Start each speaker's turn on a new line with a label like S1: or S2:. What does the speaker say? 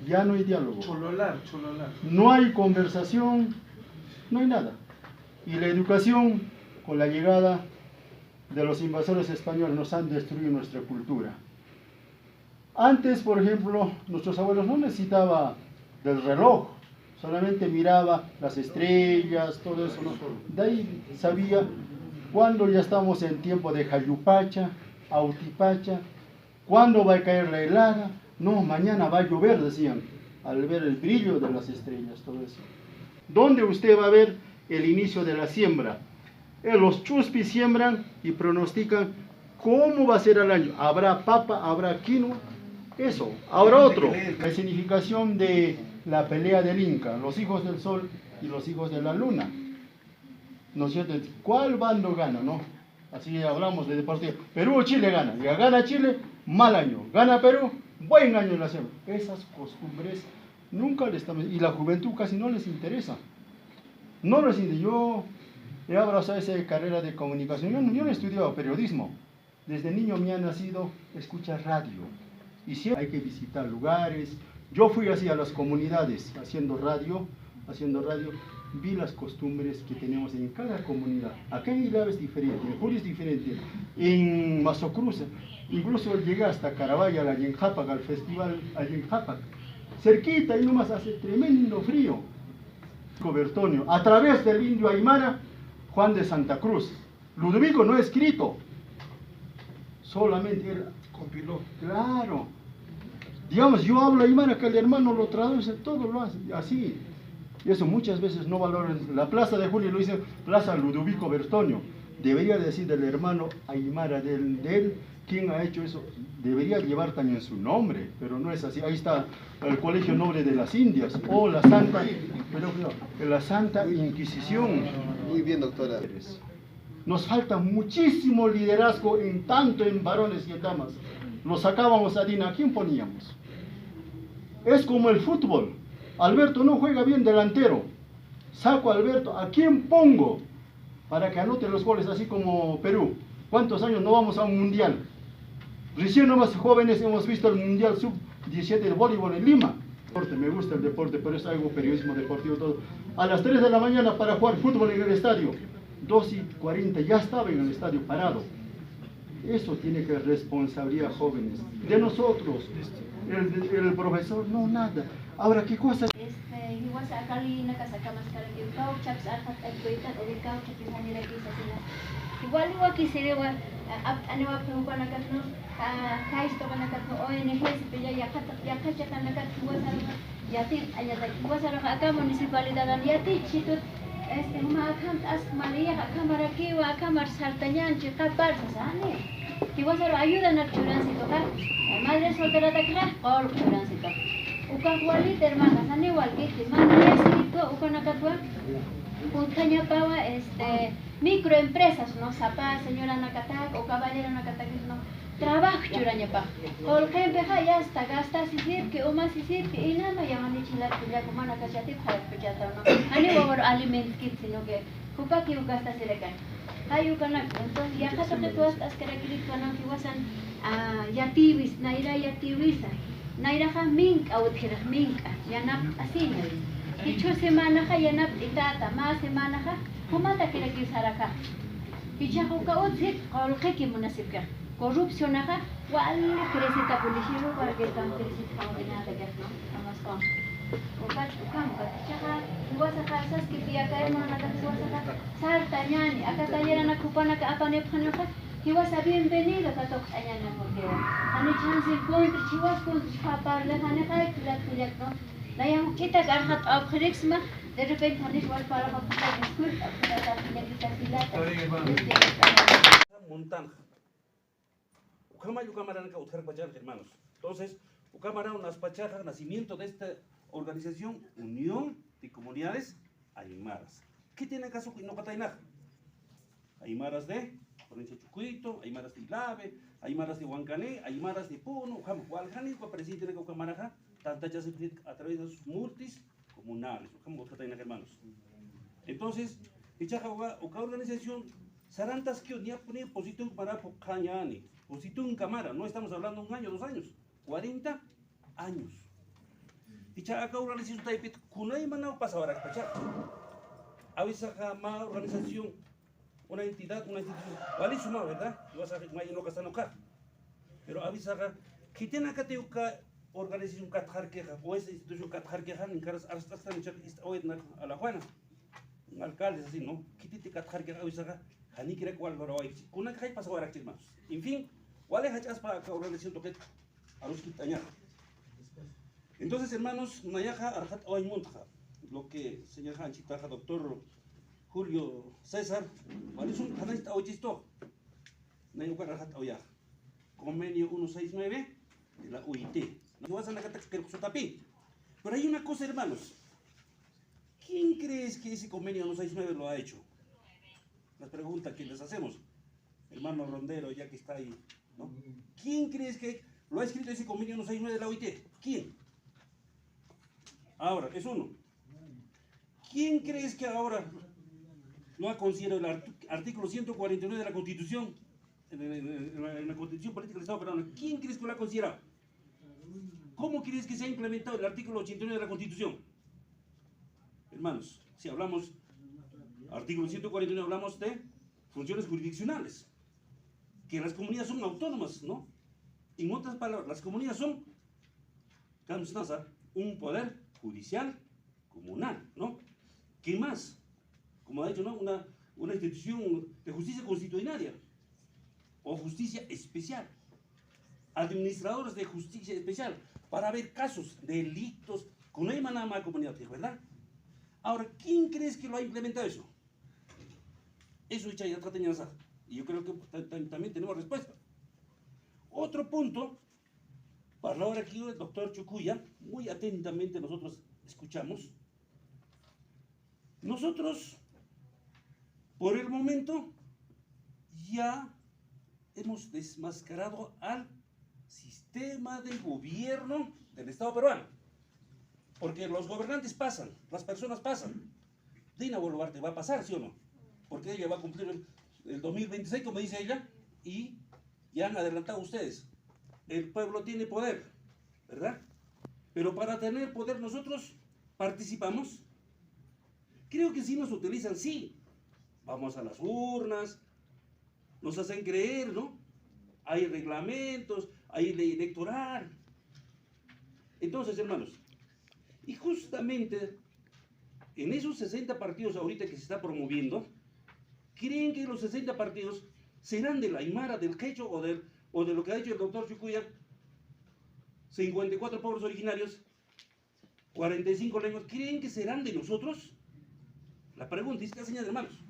S1: Ya no hay diálogo.
S2: Chololar.
S1: No hay conversación, no hay nada. Y la educación, con la llegada de los invasores españoles, nos han destruido nuestra cultura. Antes, por ejemplo, nuestros abuelos no necesitaban del reloj, solamente miraba las estrellas, todo eso, ¿no? De ahí sabía cuándo ya estamos en tiempo de Jayupacha, Autipacha, cuándo va a caer la helada, no, mañana va a llover, decían, al ver el brillo de las estrellas, todo eso. ¿Dónde usted va a ver el inicio de la siembra? Los chuspis siembran y pronostican cómo va a ser el año. ¿Habrá papa, habrá quinoa? Eso. Habrá otro. La significación de la pelea del Inca, los hijos del sol y los hijos de la luna. ¿No es cierto? ¿Cuál bando gana, no? Así hablamos de deporte. Perú o Chile gana. Ya gana Chile, mal año. Gana Perú, buen año en la siembra. Esas costumbres nunca les estamos... Y la juventud casi no les interesa. No les interesa. Yo he abrazado esa carrera de comunicación. Yo no he estudiado periodismo. Desde niño me ha nacido escuchar radio. Y siempre hay que visitar lugares. Yo fui así a las comunidades haciendo radio. Vi las costumbres que tenemos en cada comunidad. Acá en Ilave es diferente, en Juri es diferente, en Mazocruz, incluso llegué hasta Carabaya, a Yenjapac, al festival a Yenjapac. Cerquita y nomás hace tremendo frío. Bertonio, a través del indio Aymara, Juan de Santa Cruz. Ludovico no ha escrito, solamente él compiló. Claro. Digamos, yo hablo Aymara, que el hermano lo traduce, todo lo hace así. Y eso muchas veces no valoran. La plaza de Julio lo dice Plaza Ludovico Bertonio. Debería decir del hermano Aymara de él, quien ha hecho eso. Debería llevar también su nombre, pero no es así. Ahí está el Colegio Noble de las Indias, o la la Santa Inquisición.
S3: Muy bien, doctora.
S1: Nos falta muchísimo liderazgo, tanto en varones y en damas. Lo sacábamos a Dina, ¿a quién poníamos? Es como el fútbol. Alberto no juega bien delantero. Saco a Alberto, ¿a quién pongo? Para que anote los goles, así como Perú. ¿Cuántos años no vamos a un mundial? Recién nomás jóvenes hemos visto el mundial sub-17 del voleibol en Lima. Me gusta el deporte, pero es algo periodismo deportivo todo. A las 3 de la mañana para jugar fútbol en el estadio. 2:40 ya estaba en el estadio parado. Eso tiene que ser responsabilidad, jóvenes. De nosotros, el profesor, no, nada. Ahora, ¿qué cosa?
S4: Igual quisiera aniwa preocupan acá no kaisto con acá ONG se ya ya kan acá yati ayata kuasaro acá municipalidad yati chitut ma kan as maria acá marakiwa acá marsartañan chiqa parsane kuasaro ayuda na churancito acá madre soltera takra qol churancito uka wali termana sane walki madre escrito uka nakatwa Puntaña Paua, microempresas, ¿no? Zapá, señora Nakatak o caballero Nakatak, ¿no? Trabajo churaña pa. Por ejemplo, ya está, gasta sisir, que o más sisir, que ina no llaman ni chila, que ya como na cachati, para pechata, ¿no? Ani over aliment kit, sino que, cupa que gasta sirekan. Hayu kanak, entonces, ya hasta que tú estás característico, ¿no? Que wasan, yativis, naira yativisa. Naira ha mink, autira mink, yanap, así, ¿no? Dicho semana ya nap itata más semana humata kira kisaraka picha huka otsit qolqe ki munasibka corrupción wal cresita policiero para que tan cresita coordinada que no amas con ukam picha huasa casas que pia caer mona ka huasa sarta ñani acá tayera na kupana ka apane phanoka hiwasa bienvenido ka tok añana porque ani chance encuentro chiwas con papar le hane kai tulat no. La yang kita garhat abkhirix ma de repente hanis wal para papita discul para tapilla kita silata
S2: montan ukama yukamarana ka utkar pachar hermanos. Entonces ukamara unas pachajas nacimiento de esta organización Unión de Comunidades Aymaras. ¿Qué tiene caso que no patainak? Aymaras de provincia Chucuito, Aymaras de Ilave, Aymaras de Huancané, Aymaras de Puno, ukama walhani ko presidente de ukamara a través de sus multis comunales, hermanos. Entonces, esta organización, Sarantas que ni positón para Pocañani, positón cámara, no estamos hablando de un año, 2 años, 40 años. Y acá organización taipit, kunay manao pasawara pachar. Avisa ma organización, una entidad, una institución. Vale suma, ¿verdad? Yo vas a no casano acá. Pero avisa que tiene acá te organización katjar queja, o esa institución katjar queja, en caras hasta hoy a la Juana. Un alcalde es así, ¿no? ¿Qué te katjar queja avisa Hani quiere cuál lo hay. Kuna hay pasawara hermanos. En fin, ¿cuál es hachas para acá organización toque a los quitañar? Entonces, hermanos, Nayaja Arjat Oimuntaja, lo que señala Hanchitaja, doctor Julio César, ¿cuál es un canasta ochisto? Nayuka Arjat Oyaj, convenio 169 de la UIT. No vas a la cata que sotapi. Pero hay una cosa, hermanos. ¿Quién crees que ese convenio 169 lo ha hecho? La pregunta que les hacemos, hermano Rondero, ya que está ahí, ¿no? ¿Quién crees que lo ha escrito ese convenio 169 de la OIT? ¿Quién? Ahora, es uno. ¿Quién crees que ahora lo ha considerado el artículo 149 de la Constitución, en la Constitución Política del Estado peruano? ¿Quién crees que lo ha considerado? ¿Cómo crees que se ha implementado el artículo 89 de la Constitución? Hermanos, si hablamos, artículo 149, hablamos de funciones jurisdiccionales, que las comunidades son autónomas, ¿no? En otras palabras, las comunidades son un poder judicial comunal, ¿no? ¿Qué más? Como ha dicho, ¿no? Una institución de justicia constitucional o justicia especial, administradores de justicia especial para ver casos, delitos, con una manama comunidad, ¿verdad? Ahora, ¿quién crees que lo ha implementado eso? Eso ya traten de hacer. Y yo creo que también tenemos respuesta. Otro punto, para ahora aquí el doctor Chucuya, muy atentamente nosotros escuchamos. Nosotros, por el momento, ya hemos desmascarado al sistema de gobierno del Estado peruano. Porque los gobernantes pasan, las personas pasan. Dina Boluarte va a pasar, ¿sí o no? Porque ella va a cumplir el 2026, como dice ella, y ya han adelantado ustedes. El pueblo tiene poder, ¿verdad? Pero para tener poder nosotros participamos. Creo que sí nos utilizan, sí. Vamos a las urnas, nos hacen creer, ¿no? Hay reglamentos, hay ley electoral. Entonces, hermanos, y justamente en esos 60 partidos ahorita que se está promoviendo, ¿creen que los 60 partidos serán de la Aymara, del Quechua o de lo que ha dicho el doctor Chucuya? 54 pueblos originarios, 45 lenguas, ¿creen que serán de nosotros? La pregunta es, ¿qué señal, hermanos?